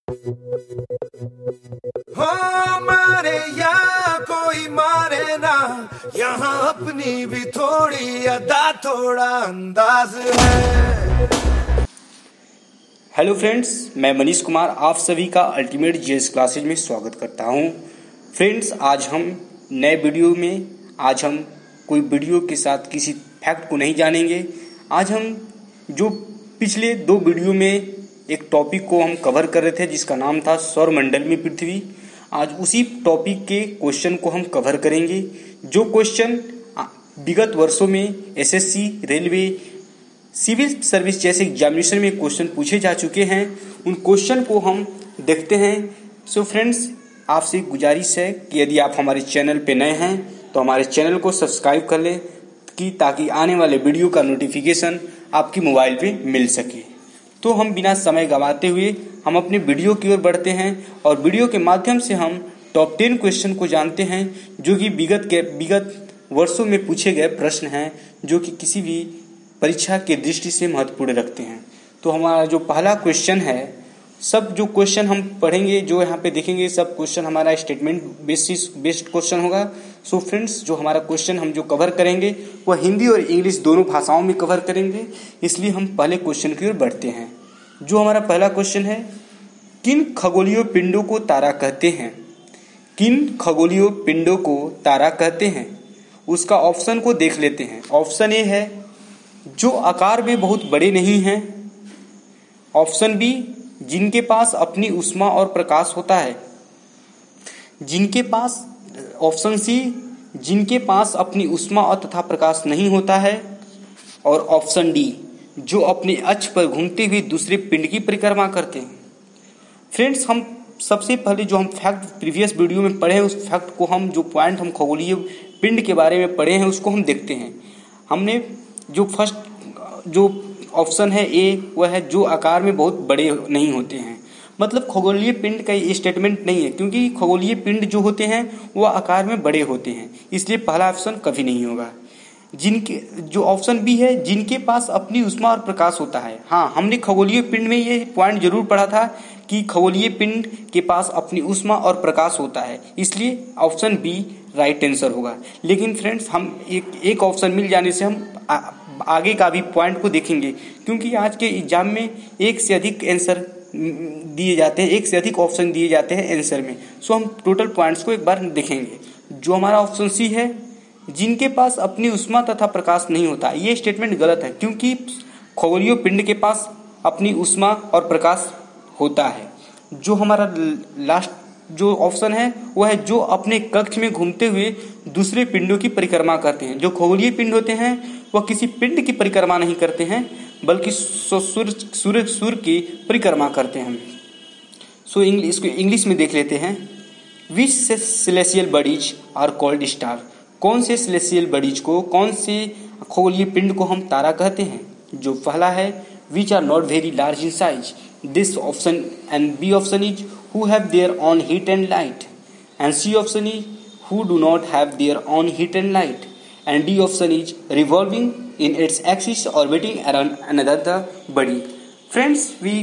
हो मारे या कोई मारे ना, यहाँ अपनी भी थोड़ी अदा थोड़ा अंदाज है। हेलो फ्रेंड्स, मैं मनीष कुमार आप सभी का अल्टीमेट जीएस क्लासेज में स्वागत करता हूं। फ्रेंड्स, आज हम नए वीडियो में कोई वीडियो के साथ किसी फैक्ट को नहीं जानेंगे। आज हम जो पिछले दो वीडियो में एक टॉपिक को हम कवर कर रहे थे जिसका नाम था सौरमंडल में पृथ्वी, आज उसी टॉपिक के क्वेश्चन को हम कवर करेंगे। जो क्वेश्चन विगत वर्षों में एसएससी, रेलवे, सिविल सर्विस जैसे एग्जामिनेशन में क्वेश्चन पूछे जा चुके हैं, उन क्वेश्चन को हम देखते हैं। सो फ्रेंड्स, आपसे गुजारिश है कि यदि आप हमारे चैनल पे नए हैं तो हमारे चैनल को सब्सक्राइब कर लें ताकि आने वाले वीडियो का नोटिफिकेशन आपकी मोबाइल पे मिल सके। तो हम बिना समय गंवाते हुए हम अपने वीडियो की ओर बढ़ते हैं और वीडियो के माध्यम से हम टॉप 10 क्वेश्चन को जानते हैं जो कि विगत वर्षों में पूछे गए प्रश्न हैं जो कि किसी भी परीक्षा के दृष्टि से महत्वपूर्ण रखते हैं। तो हमारा जो पहला क्वेश्चन है, सब जो क्वेश्चन हम पढ़ेंगे, जो यहाँ पे देखेंगे, सब क्वेश्चन हमारा स्टेटमेंट बेस्ड क्वेश्चन होगा। सो फ्रेंड्स, जो हमारा क्वेश्चन हम जो कवर करेंगे वह हिंदी और इंग्लिश दोनों भाषाओं में कवर करेंगे, इसलिए हम पहले क्वेश्चन की ओर बढ़ते हैं। जो हमारा पहला क्वेश्चन है, किन खगोलीय पिंडों को तारा कहते हैं? किन खगोलीय पिंडों को तारा कहते हैं? उसका ऑप्शन को देख लेते हैं। ऑप्शन ए है जो आकार में बहुत बड़े नहीं हैं। ऑप्शन बी, जिनके पास अपनी ऊष्मा और प्रकाश होता है। ऑप्शन सी, जिनके पास अपनी ऊष्मा और तथा प्रकाश नहीं होता है। और ऑप्शन डी, जो अपने अक्ष पर घूमते हुए दूसरे पिंड की परिक्रमा करते हैं। फ्रेंड्स, हम सबसे पहले जो हम फैक्ट प्रीवियस वीडियो में पढ़े हैं, उस फैक्ट को हम जो पॉइंट हम खगोलीय पिंड के बारे में पढ़े हैं उसको हम देखते हैं। हमने जो फर्स्ट जो ऑप्शन है ए, वह है जो आकार में बहुत बड़े नहीं होते हैं। मतलब खगोलीय पिंड का ये स्टेटमेंट नहीं है, क्योंकि खगोलीय पिंड जो होते हैं वह आकार में बड़े होते हैं, इसलिए पहला ऑप्शन कभी नहीं होगा। जो ऑप्शन बी है, जिनके पास अपनी ऊष्मा और प्रकाश होता है। हाँ, हमने खगोलीय पिंड में ये पॉइंट जरूर पढ़ा था कि खगोलीय पिंड के पास अपनी ऊष्मा और प्रकाश होता है, इसलिए ऑप्शन बी राइट आंसर होगा। लेकिन फ्रेंड्स, हम एक ऑप्शन मिल जाने से हम आगे का भी पॉइंट को देखेंगे, क्योंकि आज के एग्जाम में एक से अधिक आंसर दिए जाते हैं, एक से अधिक ऑप्शन दिए जाते हैं आंसर में। सो हम टोटल पॉइंट्स को एक बार देखेंगे। जो हमारा ऑप्शन सी है, जिनके पास अपनी ऊष्मा तथा प्रकाश नहीं होता, ये स्टेटमेंट गलत है, क्योंकि खगोलीय पिंड के पास अपनी ऊष्मा और प्रकाश होता है। जो हमारा लास्ट जो ऑप्शन है वह है जो अपने कक्ष में घूमते हुए दूसरे पिंडों की परिक्रमा करते हैं। जो खगोलीय पिंड होते हैं वह किसी पिंड की परिक्रमा नहीं करते हैं, बल्कि सूर्य की परिक्रमा करते हैं। सो इसको इंग्लिश में देख लेते हैं। Which celestial bodies are called star? कौन से सेलेस्टियल बॉडीज को, कौन से खगोलीय पिंड को हम तारा कहते हैं? जो पहला है, which are not very large in size. This option and B option is who have their own heat and light, and C option is who do not have their own heat and light, and D option is revolving in its axis orbiting around another body. Friends, we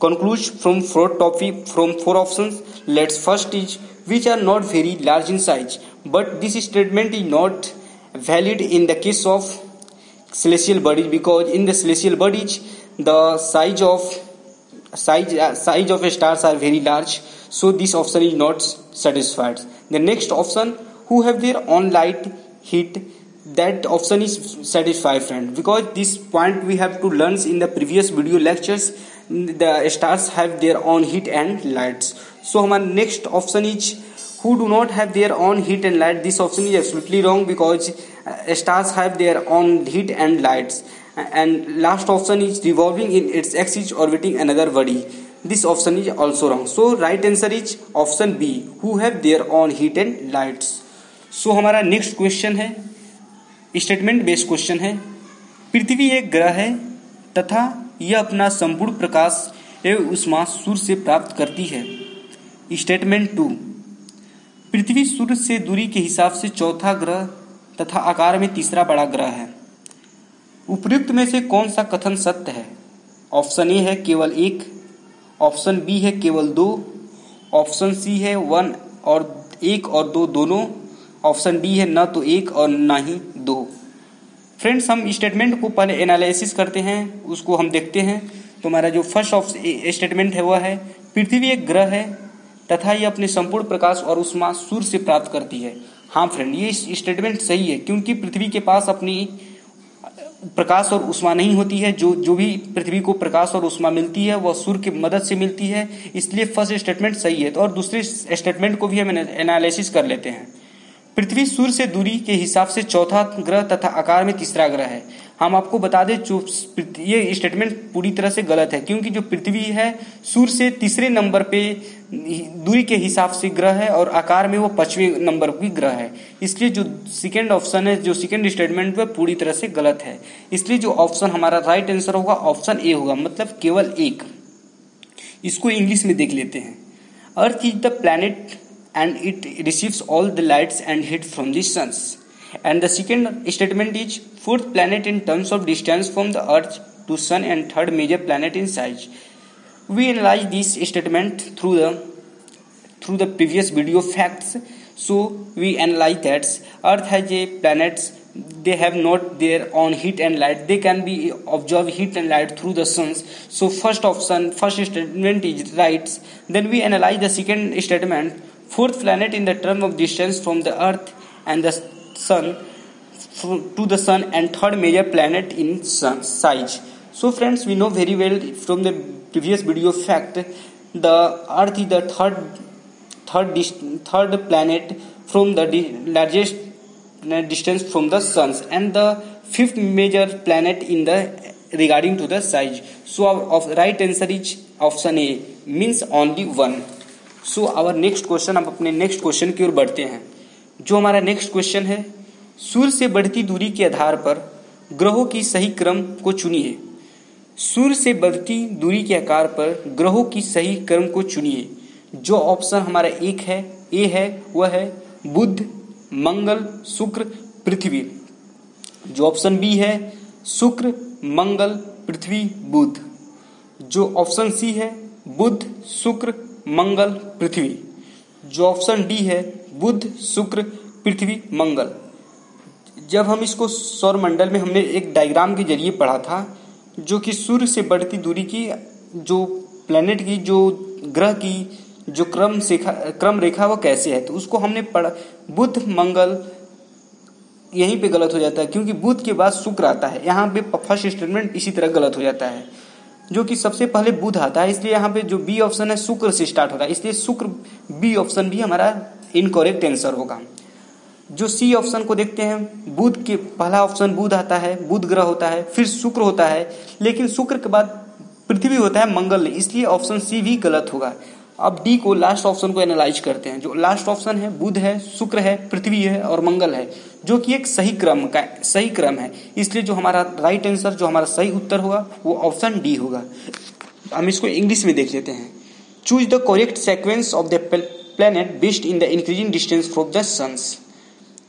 conclude from four options. Let's first is which are not very large in size, but this statement is not valid in the case of celestial bodies, because in the celestial bodies the size of stars are very large, so this option is not satisfied. The next option, who have their own light heat, that option is satisfied, friend, because this point we have to learn in the previous video lectures. The stars have their own heat and lights. So our next option is who do not have their own heat and light. This option is absolutely wrong, because stars have their own heat and lights. And last option is revolving in its axis orbiting another body. This option is also wrong. So right answer is option B, who have their own heat and lights. So हमारा next question है, statement based question है। पृथ्वी एक ग्रह है तथा यह अपना संपूर्ण प्रकाश एवं ऊष्मा सूर्य से प्राप्त करती है। स्टेटमेंट 2, पृथ्वी सूर्य से दूरी के हिसाब से चौथा ग्रह तथा आकार में तीसरा बड़ा ग्रह है। उपर्युक्त में से कौन सा कथन सत्य है? ऑप्शन ए है केवल एक, ऑप्शन बी है केवल 2, ऑप्शन सी है 1 और 2 दोनों, ऑप्शन डी है न तो 1 और ना ही 2। फ्रेंड्स, हम स्टेटमेंट को पहले एनालिसिस करते हैं, उसको हम देखते हैं। तो हमारा जो फर्स्ट स्टेटमेंट है वह है पृथ्वी एक ग्रह है तथा यह अपने संपूर्ण प्रकाश और ऊष्मा सूर्य से प्राप्त करती है। हाँ फ्रेंड, ये स्टेटमेंट सही है, क्योंकि पृथ्वी के पास अपनी प्रकाश और ऊष्मा नहीं होती है। जो भी पृथ्वी को प्रकाश और ऊष्मा मिलती है वह सूर्य की मदद से मिलती है, इसलिए फर्स्ट स्टेटमेंट सही है। तो और दूसरे स्टेटमेंट को भी हम एनालिसिस कर लेते हैं। पृथ्वी सूर्य से दूरी के हिसाब से चौथा ग्रह तथा आकार में तीसरा ग्रह है। हम आपको बता दें ये स्टेटमेंट पूरी तरह से गलत है, क्योंकि जो पृथ्वी है सूर्य से तीसरे नंबर पे दूरी के हिसाब से ग्रह है और आकार में वो 5वें नंबर की ग्रह है। इसलिए जो सेकंड ऑप्शन है, जो सेकंड स्टेटमेंट है, पूरी तरह से गलत है। इसलिए जो ऑप्शन हमारा राइट आंसर होगा ऑप्शन ए होगा, मतलब केवल 1। इसको इंग्लिश में देख लेते हैं। Earth is the planet and it receives all the lights and heat from the suns. And the second statement is fourth planet in terms of distance from the earth to sun and third major planet in size. We analyze this statement through the previous video facts. So we analyze that earth has a planets, they have not their own heat and light, they can be absorb heat and light through the suns. So first statement is right. Then we analyze the second statement, fourth planet in the term of distance from the earth and the sun to the sun and third major planet in size. So friends, we know very well from the previous video fact, the earth is the third planet from the largest distance from the suns and the fifth major planet in the regarding to the size. So our right answer is option A, means only 1. So our next question, हम अपने next question की ओर बढ़ते हैं। जो हमारा next question है, सूर्य से बढ़ती दूरी के आधार पर ग्रहों की सही क्रम को चुनिए। सूर्य से बढ़ती दूरी के आकार पर ग्रहों की सही क्रम को चुनिए। जो ऑप्शन हमारा ए है वह है बुध, मंगल, शुक्र, पृथ्वी। जो ऑप्शन बी है शुक्र, मंगल, पृथ्वी, बुध। जो ऑप्शन सी है बुध, शुक्र, मंगल, पृथ्वी। जो ऑप्शन डी है बुध, शुक्र, पृथ्वी, मंगल। जब हम इसको सौरमंडल में हमने एक डायग्राम के जरिए पढ़ा था, जो कि सूर्य से बढ़ती दूरी की जो प्लैनेट की जो ग्रह की जो क्रम रेखा वो कैसे है, तो उसको हमने पढ़ा। बुध, मंगल यहीं पे गलत हो जाता है, क्योंकि बुध के बाद शुक्र आता है। यहाँ पे फर्स्ट स्टेटमेंट इसी तरह गलत हो जाता है, जो कि सबसे पहले बुध आता है, इसलिए यहाँ पे जो बी ऑप्शन है शुक्र से स्टार्ट हो रहा है, इसलिए शुक्र बी ऑप्शन भी हमारा इनकरेक्ट आंसर होगा। जो सी ऑप्शन को देखते हैं, बुध के पहला ऑप्शन बुध आता है, बुध ग्रह होता है, फिर शुक्र होता है, लेकिन शुक्र के बाद पृथ्वी होता है, मंगल नहीं, इसलिए ऑप्शन सी भी गलत होगा। अब डी को, लास्ट ऑप्शन को एनालाइज करते हैं। जो लास्ट ऑप्शन है बुध है, शुक्र है, पृथ्वी है और मंगल है, जो कि एक सही क्रम है, इसलिए जो हमारा राइट आंसर, जो हमारा सही उत्तर होगा वो ऑप्शन डी होगा। हम इसको इंग्लिश में देख लेते हैं। Choose the correct sequence of the planet based in the increasing distance from the suns.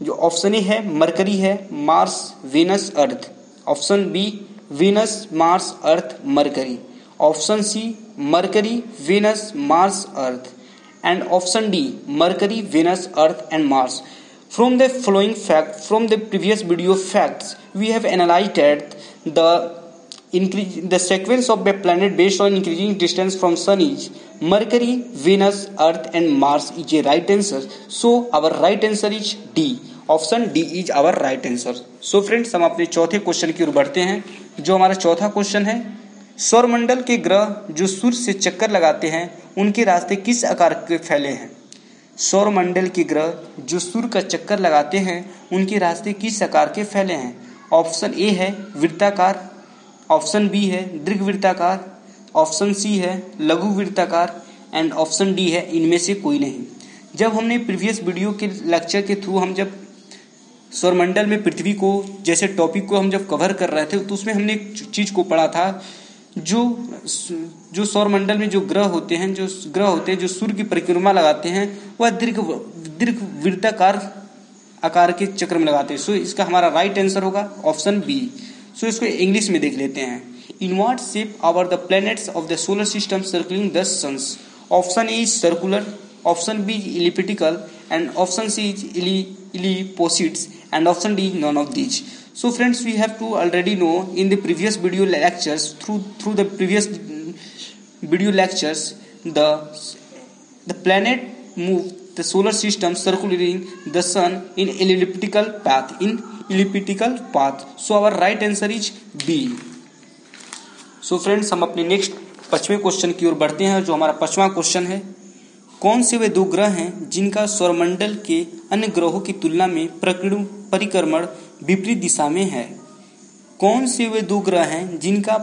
जो ऑप्शन ए है मरकरी है, Mars, Venus, Earth. Option B Venus, Mars, Earth, Mercury. Option C Mercury, Venus, Mars, Earth. And option D Mercury, Venus, Earth and Mars. From the following fact, from the previous video facts, we have analyzed the sequence of the planet based on increasing distance from Sun is Mercury, Venus, Earth and Mars is a right answer. So our right answer is D. Option D is our right answer. So friends, हम अपने चौथे question की ओर बढ़ते हैं। जो हमारा चौथा question है, सौरमंडल के ग्रह जो सूर्य से चक्कर लगाते हैं उनके रास्ते किस आकार के फैले हैं। सौरमंडल के ग्रह जो सूर्य का चक्कर लगाते हैं उनके रास्ते किस आकार के फैले हैं। ऑप्शन ए है वृत्ताकार, ऑप्शन बी है दीर्घवृत्ताकार, ऑप्शन सी है लघु वृत्ताकार एंड ऑप्शन डी है इनमें से कोई नहीं। जब हमने प्रीवियस वीडियो के लेक्चर के थ्रू हम जब सौरमंडल में पृथ्वी को जैसे टॉपिक को हम जब कवर कर रहे थे, तो उसमें हमने एक चीज को पढ़ा था, जो सौरमंडल में जो ग्रह होते हैं जो सूर्य की परिक्रमा लगाते हैं वह दीर्घ वृत्ताकार आकार के चक्र में लगाते हैं। सो इसका हमारा राइट आंसर होगा ऑप्शन बी। सो इसको इंग्लिश में देख लेते हैं। In what shape are the planets of the solar system circling the suns? Option A is circular, option B is elliptical, and option C is ellipsoids, and option D is none of these. So friends, we have to already know in the previous video lectures, through the previous video lectures, the planet move the solar system circling the sun in elliptical path. So our right answer is B. So friends, हम अपने next 5वें question की ओर बढ़ते हैं, जो हमारा 5वां question है, कौन से वे दो ग्रह हैं जिनका सौरमंडल के अन्य ग्रहों की तुलना में परिक्रमण विपरीत दिशा में है? कौन से वे दो ग्रह हैं जिनका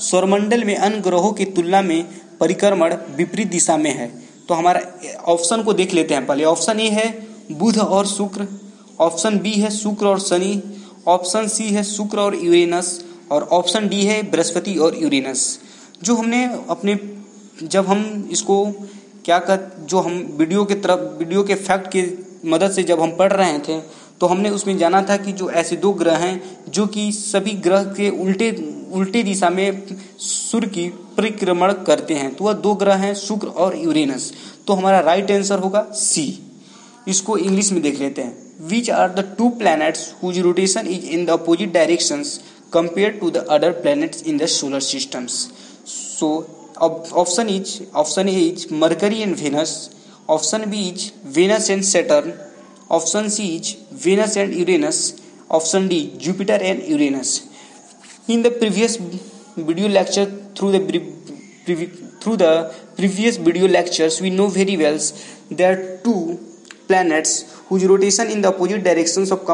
सौरमंडल में अन्य ग्रहों की तुलना में परिक्रमण विपरीत दिशा में है? तो हमारा ऑप्शन को देख लेते हैं पहले। ऑप्शन ए है बुध और शुक्र, ऑप्शन बी है शुक्र और शनि, ऑप्शन सी है शुक्र और यूरेनस, और ऑप्शन डी है बृहस्पति और यूरेनस। जो हमने अपने जब हम इसको जो हम वीडियो के फैक्ट की मदद से जब हम पढ़ रहे थे, तो हमने उसमें जाना था कि जो ऐसे दो ग्रह हैं जो कि सभी ग्रह के उल्टे दिशा में सूर्य की परिक्रमण करते हैं, तो वह दो ग्रह हैं शुक्र और यूरेनस। तो हमारा राइट आंसर होगा सी। इसको इंग्लिश में देख लेते हैं। Which are the two planets whose rotation is in the opposite directions compared to the other planets in the solar systems? So option A is Mercury and Venus, option B is Venus and Saturn, option C is Venus and Uranus, option D Jupiter and Uranus. In the previous video lecture, through the previous video lectures, we know very well there are two planets whose rotation in the opposite directions of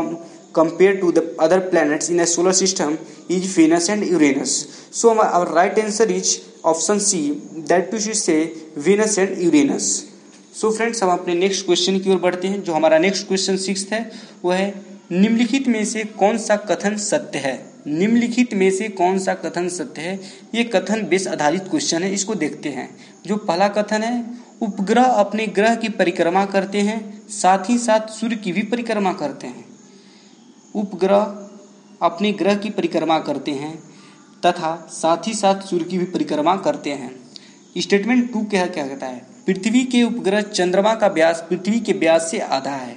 compared to the other planets in a solar system is Venus and Uranus. So our right answer is option C, that we should say Venus and Uranus. So friends, हम अपने next question की ओर बढ़ते हैं। जो हमारा next question 6 है वह है निम्नलिखित में से कौन सा कथन सत्य है? निम्नलिखित में से कौन सा कथन सत्य है? ये कथन बेस आधारित क्वेश्चन है, इसको देखते हैं। जो पहला कथन है, उपग्रह अपने ग्रह की परिक्रमा करते हैं, साथ ही साथ सूर्य की भी परिक्रमा करते हैं। उपग्रह अपने ग्रह की परिक्रमा करते हैं तथा साथ ही साथ सूर्य की भी परिक्रमा करते हैं। स्टेटमेंट 2 क्या कहता है? पृथ्वी के उपग्रह चंद्रमा का व्यास पृथ्वी के व्यास से आधा है।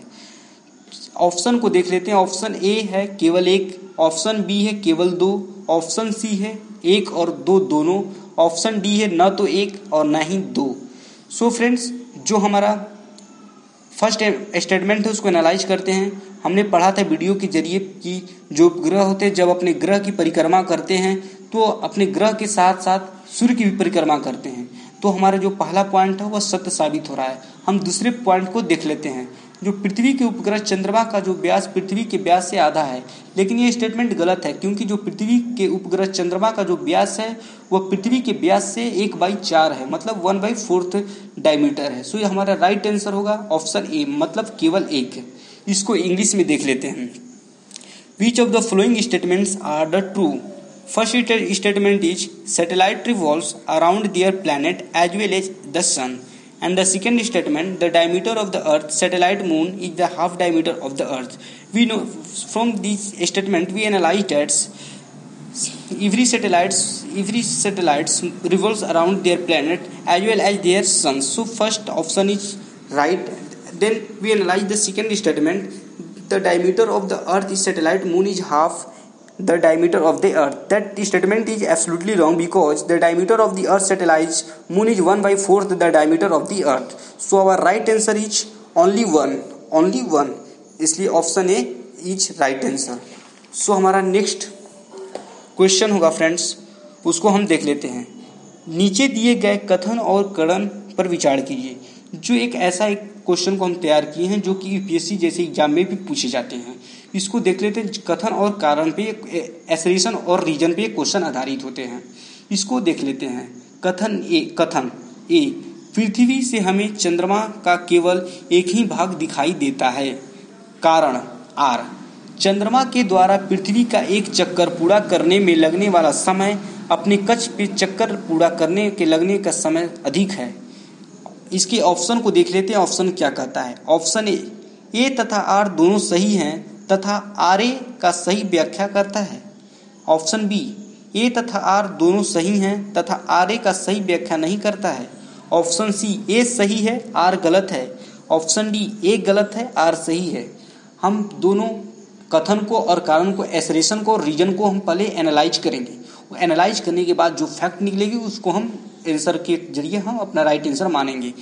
ऑप्शन को देख लेते हैं। ऑप्शन ए है केवल 1, ऑप्शन बी है केवल 2, ऑप्शन सी है 1 और 2 दोनों, ऑप्शन डी है न तो 1 और न ही 2। सो फ्रेंड्स, जो हमारा फर्स्ट स्टेटमेंट है उसको एनालाइज करते हैं। हमने पढ़ा था वीडियो के जरिए कि जो ग्रह होते हैं जब अपने ग्रह की परिक्रमा करते हैं तो अपने ग्रह के साथ साथ सूर्य की भी परिक्रमा करते हैं। तो हमारा जो पहला पॉइंट है वह सत्य साबित हो रहा है। हम दूसरे पॉइंट को देख लेते हैं। जो पृथ्वी के उपग्रह चंद्रमा का जो व्यास पृथ्वी के व्यास से आधा है, लेकिन ये स्टेटमेंट गलत है, क्योंकि जो पृथ्वी के उपग्रह चंद्रमा का जो व्यास है वह पृथ्वी के व्यास से 1/4 है, मतलब 1/4 डायमीटर है। सो ये हमारा राइट आंसर होगा ऑप्शन ए, मतलब केवल 1 है। इसको इंग्लिश में देख लेते हैं। Which of the following statements are the true? First statement is satellite revolves around their planet as well as the sun, and the second statement, the diameter of the earth satellite moon is the half diameter of the earth. We know from this statement we analyze that every satellites revolves around their planet as well as their sun. So first option is right. Then we analyze the second statement, the diameter of the earth is satellite moon is half the diameter of the earth. That statement is absolutely wrong because the diameter of the earth satellite moon is 1/4 the diameter of the earth. So our right answer is only one. इसलिए option a is right answer. So हमारा next question होगा friends, उसको हम देख लेते हैं। नीचे दिए गए कथन और कड़न पर विचार कीजिए। जो एक क्वेश्चन को हम तैयार किए हैं जो कि यूपीएससी जैसे एग्जाम में भी पूछे जाते हैं। इसको देख लेते हैं। कथन और कारण पे, एसरेशन और रीजन पे क्वेश्चन आधारित होते हैं। इसको देख लेते हैं। कथन ए, पृथ्वी से हमें चंद्रमा का केवल एक ही भाग दिखाई देता है। कारण आर, चंद्रमा के द्वारा पृथ्वी का एक चक्कर पूरा करने में लगने वाला समय अपने कक्ष पे चक्कर पूरा करने के लगने का समय अधिक है। इसके ऑप्शन को देख लेते हैं। ऑप्शन क्या कहता है? ऑप्शन ए तथा आर दोनों सही हैं तथा आर ए का सही व्याख्या करता है। ऑप्शन बी ए तथा आर दोनों सही हैं तथा आर ए का सही व्याख्या नहीं करता है। ऑप्शन सी ए सही है आर गलत है। ऑप्शन डी ए गलत है आर सही है। हम दोनों कथन को और कारण को, एसरेशन को और रीजन को हम पहले एनालाइज करेंगे। वो एनालाइज करने के बाद जो फैक्ट निकलेगी उसको हम आंसर के जरिए हम अपना राइट आंसर मानेंगे।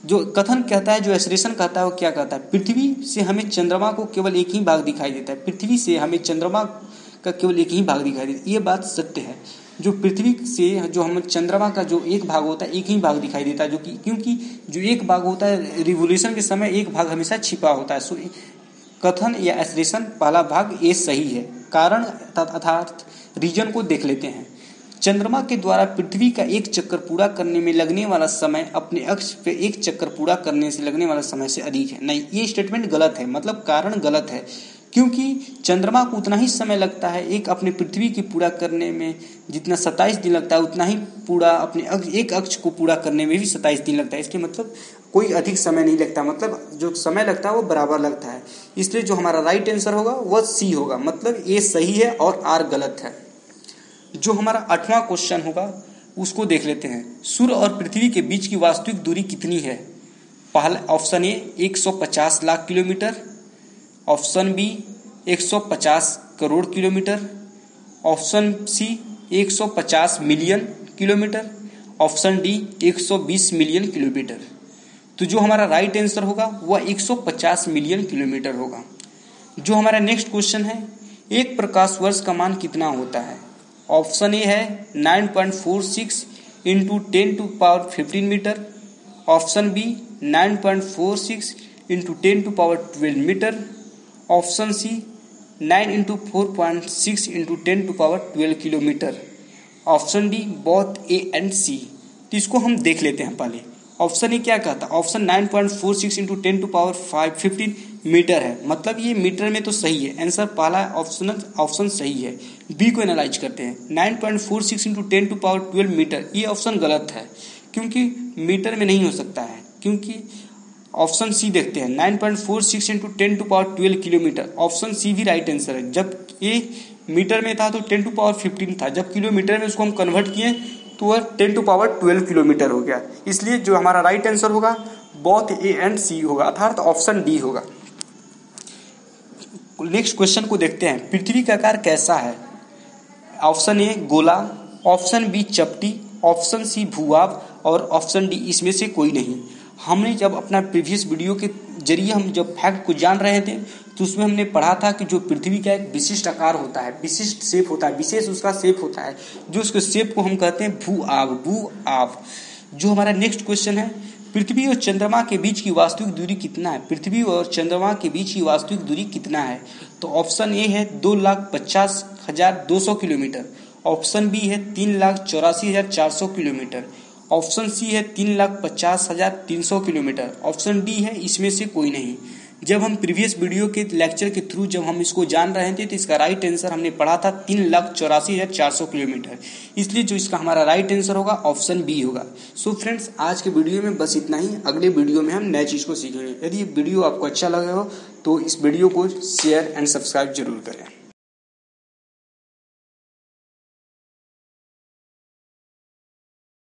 जो कथन कहता है, जो एसरेशन कहता है, वो क्या कहता है? पृथ्वी से हमें चंद्रमा को केवल एक ही भाग दिखाई देता है। पृथ्वी से हमें चंद्रमा का केवल एक ही भाग दिखाई देता है। ये बात सत्य है। जो पृथ्वी से जो हमें चंद्रमा का जो एक भाग होता है, एक ही भाग दिखाई देता है, जो कि क्योंकि जो एक भाग होता है रिवोल्यूशन के समय एक भाग हमेशा छिपा होता है। सो कथन या एसरेशन पहला भाग ए सही है। कारण अर्थात रीजन को देख लेते हैं। चंद्रमा के द्वारा पृथ्वी का एक चक्कर पूरा करने में लगने वाला समय अपने अक्ष पे एक चक्कर पूरा करने से लगने वाला समय से अधिक है। नहीं, ये स्टेटमेंट गलत है, मतलब कारण गलत है, क्योंकि चंद्रमा को उतना ही समय लगता है एक अपने पृथ्वी की पूरा करने में, जितना 27 दिन लगता है उतना ही पूरा अपने एक अक्ष को पूरा करने में भी 27 दिन लगता है। इसके मतलब कोई अधिक समय नहीं लगता, मतलब जो समय लगता है वो बराबर लगता है। इसलिए जो हमारा राइट आंसर होगा वह सी होगा, मतलब ए सही है और आर गलत है। जो हमारा 8वां क्वेश्चन होगा उसको देख लेते हैं। सूर्य और पृथ्वी के बीच की वास्तविक दूरी कितनी है? पहला option A 150 lakh kilometer, option B 150 crore kilometer, option C 150 million kilometer, option D 120 million kilometer. तो जो हमारा राइट आंसर होगा वह 150 मिलियन किलोमीटर होगा। जो हमारा नेक्स्ट क्वेश्चन है, एक प्रकाश वर्ष का मान कितना होता है? ऑप्शन ए है 9.46 into 10⁻15 metre, option b 9.46 into 10⁻12 metre, option c 9 into 4.6 into 10⁻12 kilometre, option d both a and c. तो इसको हम देख लेते हैं पहले। ऑप्शन ए क्या कहता है? ऑप्शन 9.46 इंटू 10⁻15 मीटर है, मतलब ये मीटर में तो सही है। आंसर पहला ऑप्शन सही है। बी को एनालाइज करते हैं। 9.46 इंटू 10⁻12 मीटर, ये ऑप्शन गलत है क्योंकि मीटर में नहीं हो सकता है। क्योंकि ऑप्शन सी देखते हैं, 9.46 इंटू 10⁻12 किलोमीटर, ऑप्शन सी भी राइट आंसर है। जब ये मीटर में था तो 10⁻15 था, जब किलोमीटर में उसको हम कन्वर्ट किए तो वह 10⁻12 किलोमीटर हो गया। इसलिए जो हमारा राइट आंसर होगा बोथ ए एंड सी होगा, अर्थात ऑप्शन डी होगा। नेक्स्ट क्वेश्चन को देखते हैं। पृथ्वी का आकार कैसा है? ऑप्शन ए गोला, ऑप्शन बी चपटी, ऑप्शन सी भूभाग और ऑप्शन डी इसमें से कोई नहीं। हमने जब अपना प्रीवियस वीडियो के जरिए हम जब फैक्ट को जान रहे थे तो उसमें हमने पढ़ा था कि जो पृथ्वी का एक विशिष्ट आकार होता है, विशिष्ट शेप होता है, विशेष उसका शेप होता है, जो उसके शेप को हम कहते हैं भू-आभ। जो हमारा नेक्स्ट क्वेश्चन है, पृथ्वी और चंद्रमा के बीच की वास्तविक दूरी कितना है? पृथ्वी और चंद्रमा के बीच की वास्तविक दूरी कितना है? तो ऑप्शन ए है 2,50,200 किलोमीटर, ऑप्शन बी है 3,84,400 किलोमीटर, ऑप्शन सी है 3,50,300 किलोमीटर, ऑप्शन डी है इसमें से कोई नहीं। जब हम प्रीवियस वीडियो के लेक्चर के थ्रू जब हम इसको जान रहे थे तो इसका राइट आंसर हमने पढ़ा था 3,84,400 किलोमीटर। इसलिए जो इसका हमारा राइट आंसर होगा ऑप्शन बी होगा। सो फ्रेंड्स, आज के वीडियो में बस इतना ही। अगले वीडियो में हम नए चीज़ को सीखेंगे। यदि ये वीडियो आपको अच्छा लगा हो तो इस वीडियो को शेयर एंड सब्सक्राइब जरूर करें।